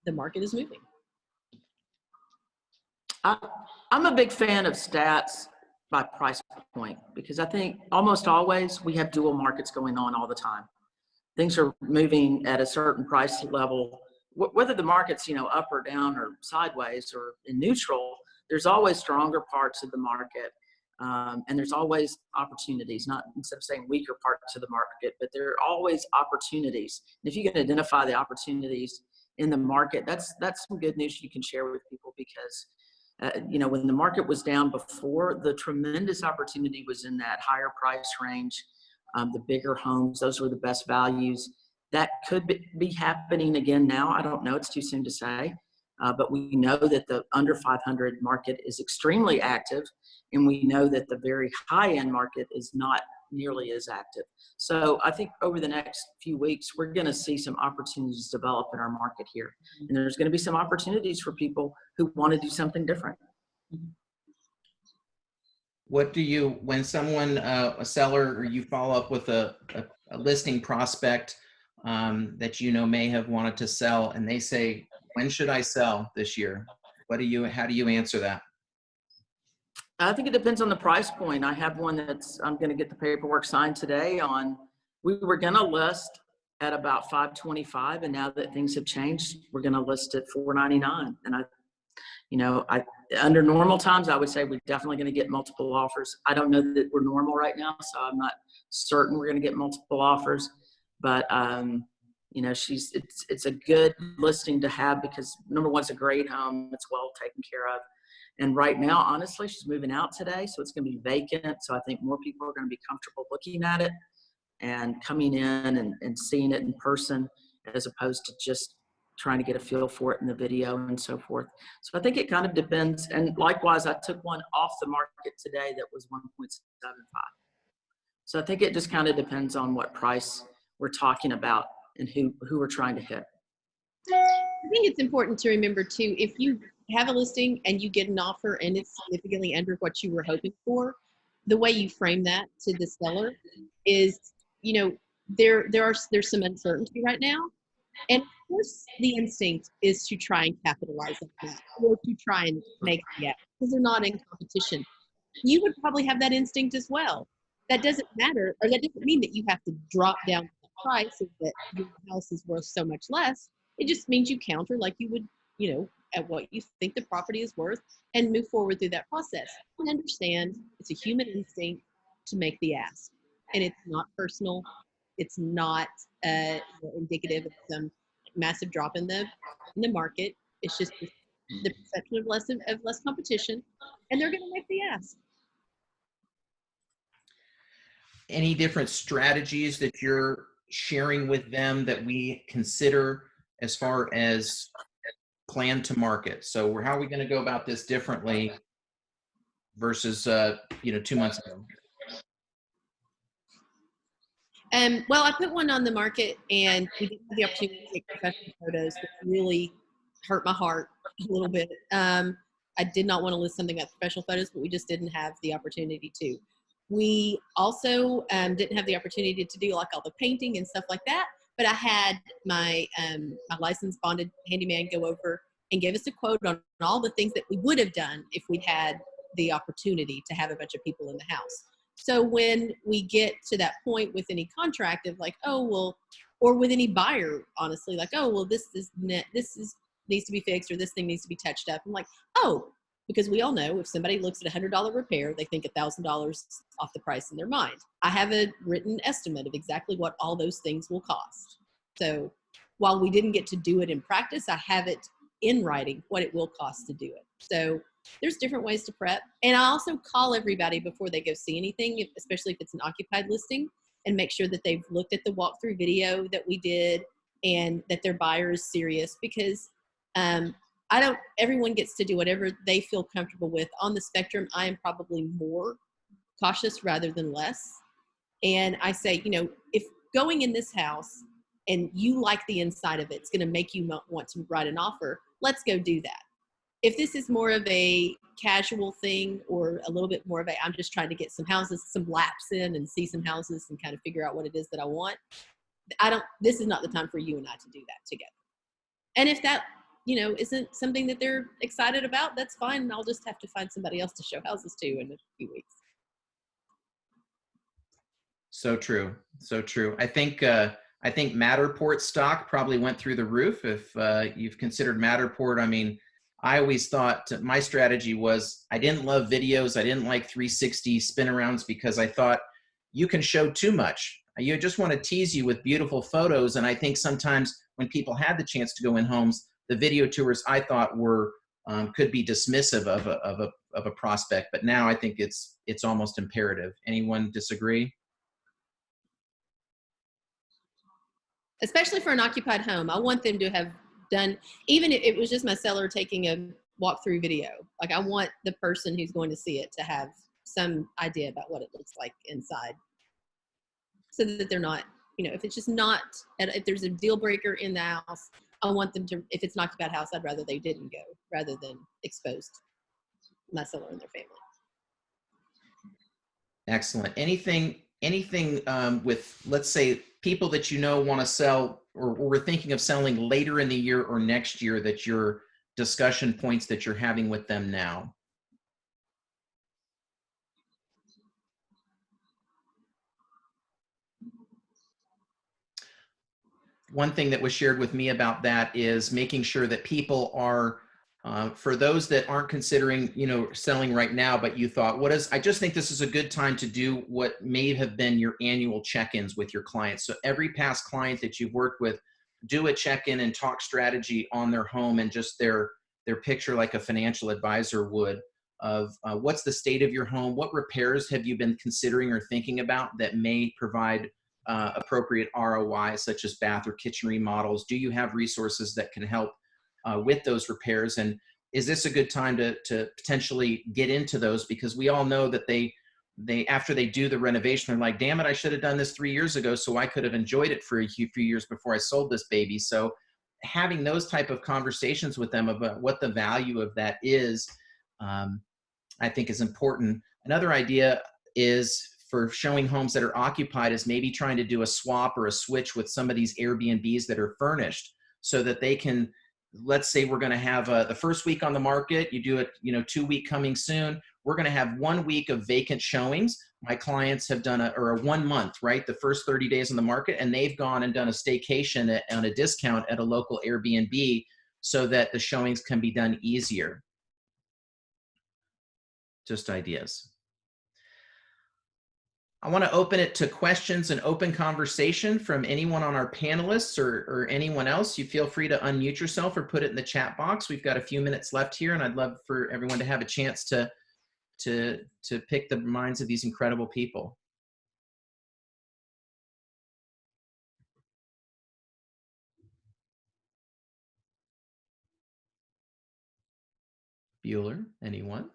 the market is moving. I'm a big fan of stats by price point, because I think almost always we have dual markets going on all the time. Things are moving at a certain price level, whether the market's, up or down or sideways or in neutral. There's always stronger parts of the market. And there's always opportunities, not instead of saying weaker parts of the market, but there are always opportunities. And if you can identify the opportunities in the market, that's some good news you can share with people, because You know, when the market was down before, the tremendous opportunity was in that higher price range, the bigger homes. Those were the best values. That could be happening again now. I don't know. It's too soon to say. But we know that the under 500 market is extremely active, and we know that the very high-end market is not nearly as active. So I think over the next few weeks, we're going to see some opportunities develop in our market here. And there's going to be some opportunities for people who want to do something different. What do you, when someone, a seller, or you follow up with a listing prospect that you know may have wanted to sell, and they say, when should I sell this year? How do you answer that? I think it depends on the price point. I have one I'm going to get the paperwork signed today on, we were going to list at about 525, and now that things have changed, we're going to list at 499. And under normal times, I would say we're definitely going to get multiple offers. I don't know that we're normal right now, so I'm not certain we're going to get multiple offers, but it's a good listing to have because number one, it's a great home. It's well taken care of. And right now, honestly, she's moving out today, so it's going to be vacant. So I think more people are going to be comfortable looking at it and coming in and seeing it in person as opposed to just trying to get a feel for it in the video and so forth. So I think it kind of depends. And likewise, I took one off the market today that was 1.75. So I think it just kind of depends on what price we're talking about and who we're trying to hit. I think it's important to remember too, if you have a listing and you get an offer and it's significantly under what you were hoping for, the way you frame that to the seller is, there's some uncertainty right now. And of course the instinct is to try and capitalize on that or to try and make it gap because they're not in competition. You would probably have that instinct as well. That doesn't matter, or that doesn't mean that you have to drop down the price or that your house is worth so much less. It just means you counter like you would, at what you think the property is worth and move forward through that process. And understand it's a human instinct to make the ask. And it's not personal. It's not indicative of some massive drop in the market. It's just the perception of less competition, and they're going to make the ask. Any different strategies that you're sharing with them that we consider as far as plan to market? So how are we going to go about this differently versus 2 months ago? Well, I put one on the market and we didn't have the opportunity to take professional photos, which really hurt my heart a little bit. I did not want to list something about professional photos, but we just didn't have the opportunity to. We also didn't have the opportunity to do like all the painting and stuff like that, but I had my licensed bonded handyman go over and give us a quote on all the things that we would have done if we'd had the opportunity to have a bunch of people in the house. So when we get to that point with any contract of like, oh, well, or with any buyer, honestly, like, oh, well, this needs to be fixed or this thing needs to be touched up. I'm like, oh, because we all know if somebody looks at $100 repair, they think $1,000 off the price in their mind. I have a written estimate of exactly what all those things will cost. So while we didn't get to do it in practice, I have it in writing what it will cost to do it. So there's different ways to prep. And I also call everybody before they go see anything, especially if it's an occupied listing, and make sure that they've looked at the walkthrough video that we did and that their buyer is serious, because everyone gets to do whatever they feel comfortable with. On the spectrum, I am probably more cautious rather than less. And I say, if going in this house and you like the inside of it, it's going to make you want to write an offer, let's go do that. If this is more of a casual thing or a little bit more of I'm just trying to get some laps in and see some houses and kind of figure out what it is that I want, this is not the time for you and I to do that together. And if that, isn't something that they're excited about, that's fine. I'll just have to find somebody else to show houses to in a few weeks. So true. So true. I think Matterport stock probably went through the roof. If you've considered Matterport, I always thought my strategy was I didn't love videos. I didn't like 360 spin arounds because I thought you can show too much. You just want to tease you with beautiful photos. And I think sometimes when people had the chance to go in homes, the video tours I thought were could be dismissive of a prospect, but now I think it's almost imperative. Anyone disagree? Especially for an occupied home. I want them to have done, even if it was just my seller taking a walkthrough video. Like, I want the person who's going to see it to have some idea about what it looks like inside, so that they're not, you know, if it's just not, if there's a deal breaker in the house, I want them to, if it's an occupied house, I'd rather they didn't go rather than exposed my seller and their family. Excellent. Anything with, let's say, people that you know want to sell, or we're thinking of selling later in the year or next year, that your discussion points that you're having with them now? One thing that was shared with me about that is making sure that people are, for those that aren't considering, you know, selling right now, but you thought, I just think this is a good time to do what may have been your annual check-ins with your clients. So every past client that you've worked with, do a check-in and talk strategy on their home and just their picture, like a financial advisor would, of what's the state of your home, what repairs have you been considering or thinking about that may provide appropriate ROI, such as bath or kitchen remodels. Do you have resources that can help with those repairs? And is this a good time to potentially get into those? Because we all know that they after they do the renovation, they're like, damn it, I should have done this 3 years ago so I could have enjoyed it for a few years before I sold this baby. So having those type of conversations with them about what the value of that is, I think is important. Another idea is, for showing homes that are occupied, is maybe trying to do a swap or a switch with some of these Airbnbs that are furnished, so that they can, let's say we're going to have the first week on the market, you do it, you know, 2 week coming soon. We're going to have 1 week of vacant showings. My clients have done a 1 month, right? The first 30 days on the market, and they've gone and done a staycation on a discount at a local Airbnb, so that the showings can be done easier. Just ideas. I want to open it to questions and open conversation from anyone on our panelists or anyone else. You feel free to unmute yourself or put it in the chat box. We've got a few minutes left here, and I'd love for everyone to have a chance to pick the minds of these incredible people. Bueller, anyone?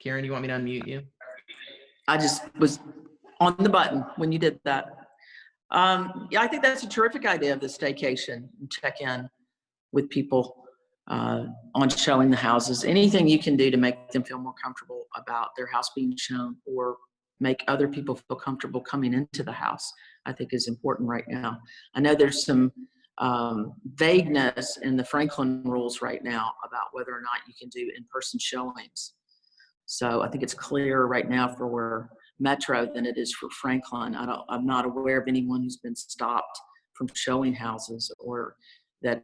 Karen, you want me to unmute you? I just was on the button when you did that. Yeah, I think that's a terrific idea of the staycation and check in with people on showing the houses. Anything you can do to make them feel more comfortable about their house being shown, or make other people feel comfortable coming into the house, I think is important right now. I know there's some vagueness in the Franklin rules right now about whether or not you can do in-person showings. So I think it's clearer right now for Metro than it is for Franklin. I'm not aware of anyone who's been stopped from showing houses, or that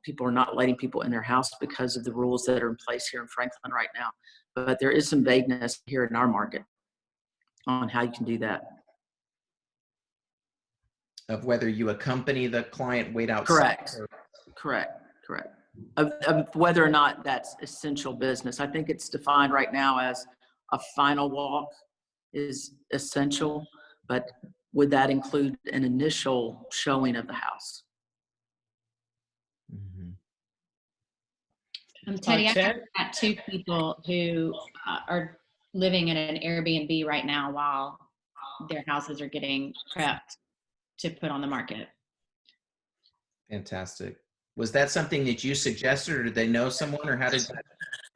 people are not letting people in their house because of the rules that are in place here in Franklin right now. But there is some vagueness here in our market on how you can do that. Of whether you accompany the client, wait outside. Correct. Of whether or not that's essential business. I think it's defined right now as a final walk is essential, but would that include an initial showing of the house? Teddy, I've got 2 people who are living in an Airbnb right now while their houses are getting prepped to put on the market. Fantastic. Was that something that you suggested, or did they know someone, or how did that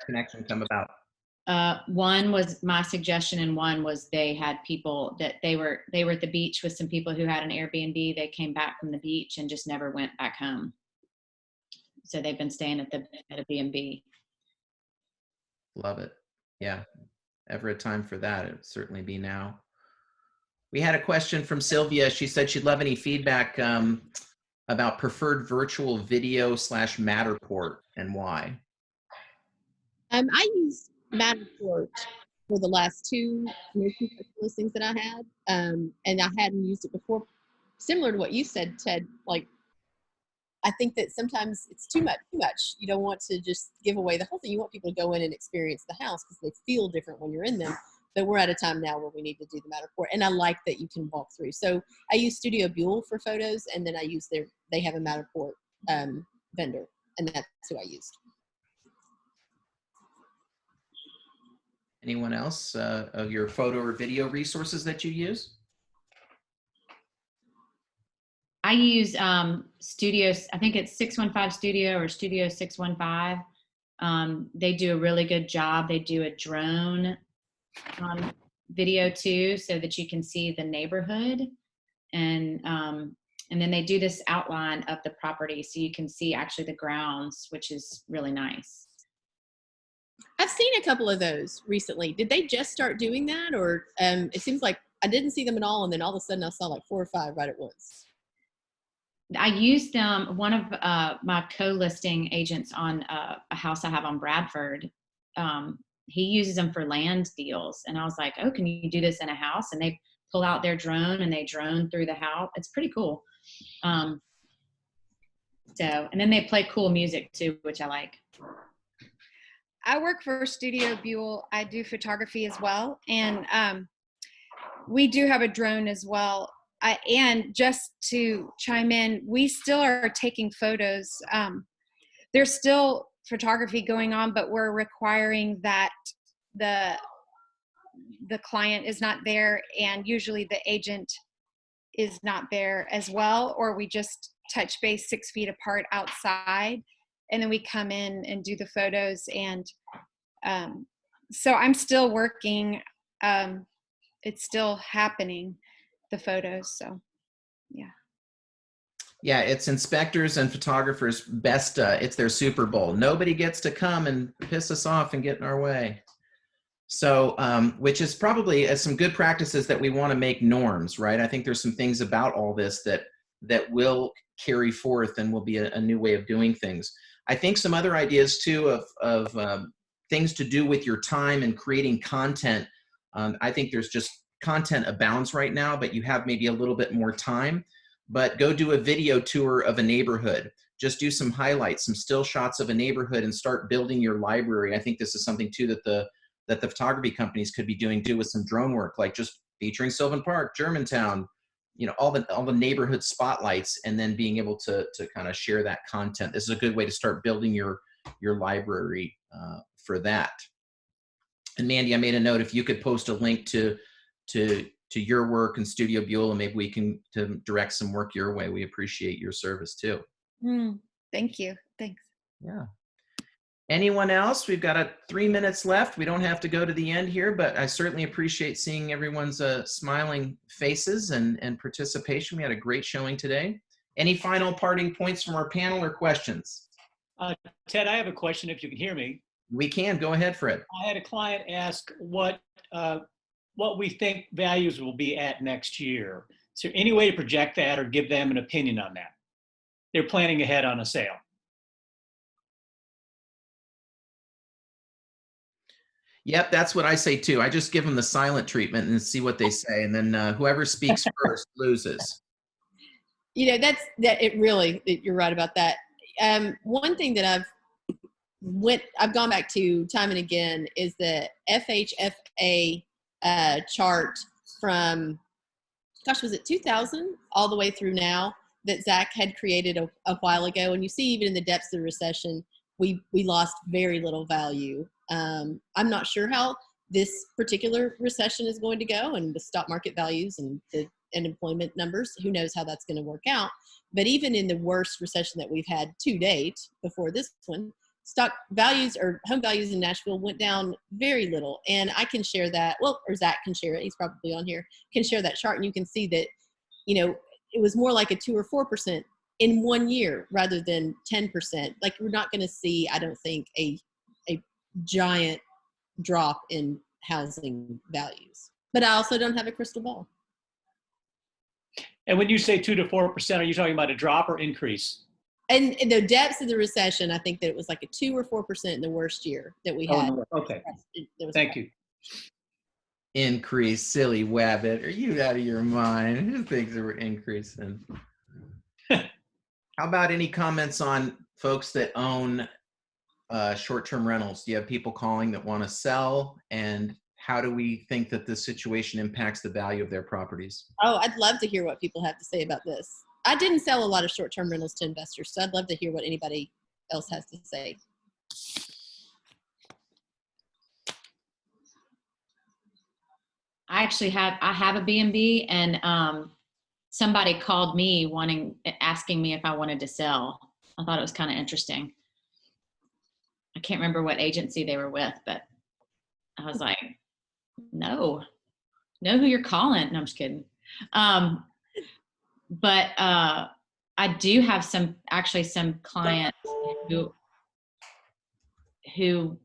connection come about? One was my suggestion, and one was they had people that they were at the beach with some people who had an Airbnb. They came back from the beach and just never went back home. So they've been staying at a B&B. Love it. Yeah. Ever a time for that? It would certainly be now. We had a question from Sylvia. She said she'd love any feedback about preferred virtual video / Matterport, and why. I used Matterport for the last 2 listings that I had, and I hadn't used it before. Similar to what you said, Ted, like, I think that sometimes it's too much. You don't want to just give away the whole thing. You want people to go in and experience the house because they feel different when you're in them. But we're at a time now where we need to do the Matterport, and I like that you can walk through. So I use Studio Buell for photos, and then I use they have a Matterport vendor, and that's who I used. Anyone else of your photo or video resources that you use? I use Studios, I think it's 615 Studio or Studio 615. They do a really good job. They do a drone video too, so that you can see the neighborhood. And then they do this outline of the property, so you can see actually the grounds, which is really nice. I've seen a couple of those recently. Did they just start doing that? Or it seems like I didn't see them at all, and then all of a sudden I saw like 4 or 5 right at once. I used them, one of my co-listing agents on a house I have on Bradford, he uses them for land deals. And I was like, oh, can you do this in a house? And they pull out their drone and they drone through the house. It's pretty cool. And then they play cool music too, which I like. I work for Studio Buell. I do photography as well. And we do have a drone as well. And just to chime in, we still are taking photos. There's still photography going on, but we're requiring that the client is not there, and usually the agent is not there as well, or we just touch base 6 feet apart outside, and then we come in and do the photos. And so I'm still working. It's still happening, the photos. So yeah, it's inspectors and photographers best, it's their Super Bowl. Nobody gets to come and piss us off and get in our way. So which is probably some good practices that we want to make norms, right? I think there's some things about all this that will carry forth and will be a new way of doing things. I think some other ideas too of things to do with your time and creating content. I think there's just content abounds right now, but you have maybe a little bit more time. But go do a video tour of a neighborhood. Just do some highlights, some still shots of a neighborhood, and start building your library. I think this is something too that the photography companies could be doing too, with some drone work, like just featuring Sylvan Park, Germantown, all the neighborhood spotlights, and then being able to kind of share that content. This is a good way to start building your library for that. And Mandy, I made a note, if you could post a link to your work and Studio Buell, and maybe we can direct some work your way. We appreciate your service too. Thank you. Thanks. Yeah. Anyone else? We've got 3 minutes left. We don't have to go to the end here, but I certainly appreciate seeing everyone's smiling faces and participation. We had a great showing today. Any final parting points from our panel or questions? Ted, I have a question if you can hear me. We can. Go ahead, Fred. I had a client ask what we think values will be at next year. Is there any way to project that or give them an opinion on that? They're planning ahead on a sale. Yep, that's what I say too. I just give them the silent treatment and see what they say, and then whoever speaks first loses. You're right about that. One thing that I've gone back to time and again is the FHFA chart from, gosh, was it 2000 all the way through now, that Zach had created a while ago. And you see, even in the depths of the recession, we lost very little value. I'm not sure how this particular recession is going to go, and the stock market values and the unemployment numbers, who knows how that's going to work out. But even in the worst recession that we've had to date before this one, stock values or home values in Nashville went down very little. And I can share that, or Zach can share it, he's probably on here, can share that chart, and you can see that, it was more like a 2 or 4% in 1 year rather than 10%. Like, we're not going to see, I don't think, a giant drop in housing values. But I also don't have a crystal ball. And when you say 2 to 4%, are you talking about a drop or increase? And in the depths of the recession, I think that it was like a 2 or 4% in the worst year that we had. Okay. Thank you. Increase, silly wabbit. Are you out of your mind? Who thinks that we're increasing? How about any comments on folks that own short-term rentals? Do you have people calling that want to sell? And how do we think that this situation impacts the value of their properties? Oh, I'd love to hear what people have to say about this. I didn't sell a lot of short-term rentals to investors, so I'd love to hear what anybody else has to say. I have a B&B, and somebody called me asking me if I wanted to sell. I thought it was kind of interesting. I can't remember what agency they were with, but I was like, no, know who you're calling. No, I'm just kidding. But I do have some clients who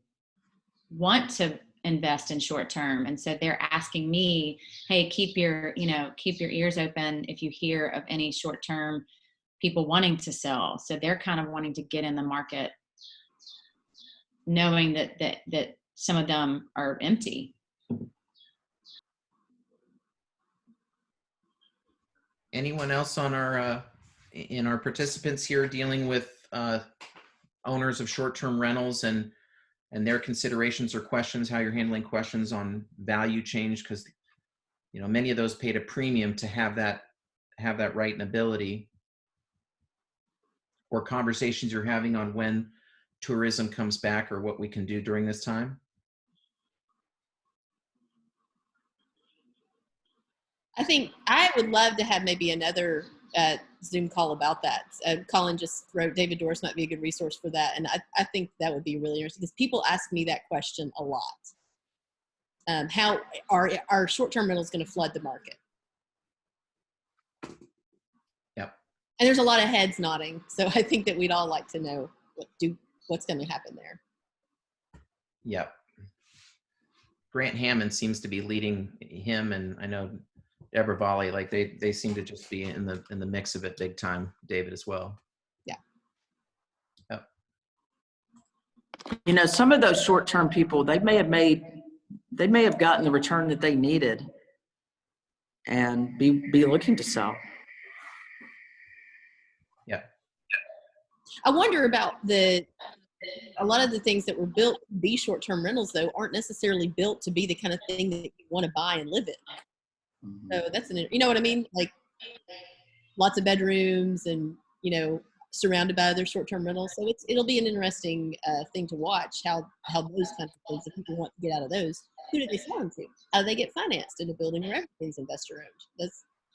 want to invest in short term, and so they're asking me, hey, keep your ears open if you hear of any short term people wanting to sell. So they're kind of wanting to get in the market, knowing that some of them are empty. Anyone else on in our participants here dealing with owners of short-term rentals and their considerations or questions, how you're handling questions on value change? Because many of those paid a premium to have that right and ability, or conversations you're having on when tourism comes back or what we can do during this time. I think I would love to have maybe another Zoom call about that. Colin just wrote, David Doris might be a good resource for that. And I think that would be really interesting, because people ask me that question a lot. How are short-term rentals going to flood the market? Yep. And there's a lot of heads nodding. So I think that we'd all like to know what's going to happen there. Yep. Grant Hammond seems to be leading him, and I know Deborah Volley, like they seem to just be in the mix of it big time. David as well. Yeah. Yep. Some of those short-term people, they may have gotten the return that they needed and be looking to sell. Yeah. I wonder about a lot of the things that were built to be short-term rentals, though, aren't necessarily built to be the kind of thing that you want to buy and live in. So that's you know what I mean? Like lots of bedrooms and, surrounded by other short-term rentals. So it'll be an interesting thing to watch how those kinds of things, if people want to get out of those, who do they sell them to? How do they get financed in a building where everything's investor owned?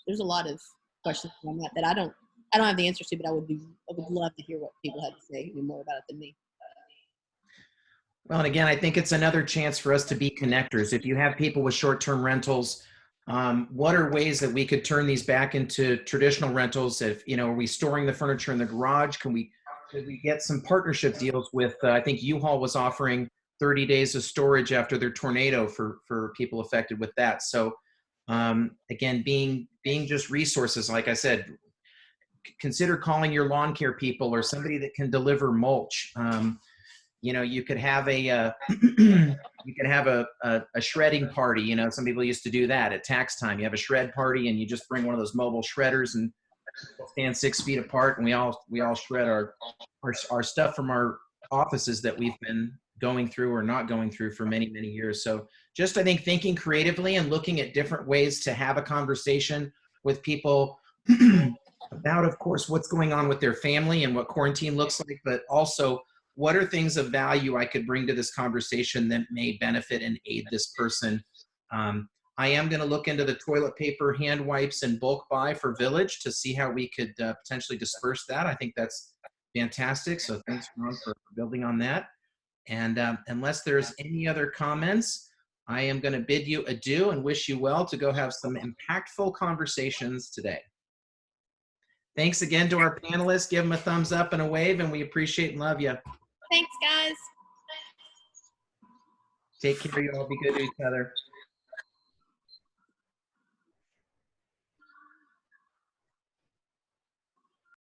There's a lot of questions on that I don't have the answers to, but I would love to hear what people have to say more about it than me. Well, and again, I think it's another chance for us to be connectors. If you have people with short-term rentals, what are ways that we could turn these back into traditional rentals? If, are we storing the furniture in the garage? Could we get some partnership deals with, I think U-Haul was offering 30 days of storage after their tornado for people affected with that. So again, being just resources, like I said, consider calling your lawn care people or somebody that can deliver mulch. You could have a shredding party. Some people used to do that at tax time. You have a shred party and you just bring one of those mobile shredders and stand 6 feet apart, and we all shred our stuff from our offices that we've been going through or not going through for many, many years. So just, I think, thinking creatively and looking at different ways to have a conversation with people about, of course, what's going on with their family and what quarantine looks like, but also what are things of value I could bring to this conversation that may benefit and aid this person. I am going to look into the toilet paper, hand wipes, and bulk buy for Village to see how we could potentially disperse that. I think that's fantastic. So thanks, Ron, for building on that. And unless there's any other comments, I am going to bid you adieu and wish you well to go have some impactful conversations today. Thanks again to our panelists. Give them a thumbs up and a wave, and we appreciate and love you. Thanks, guys. Take care, you all. Be good to each other.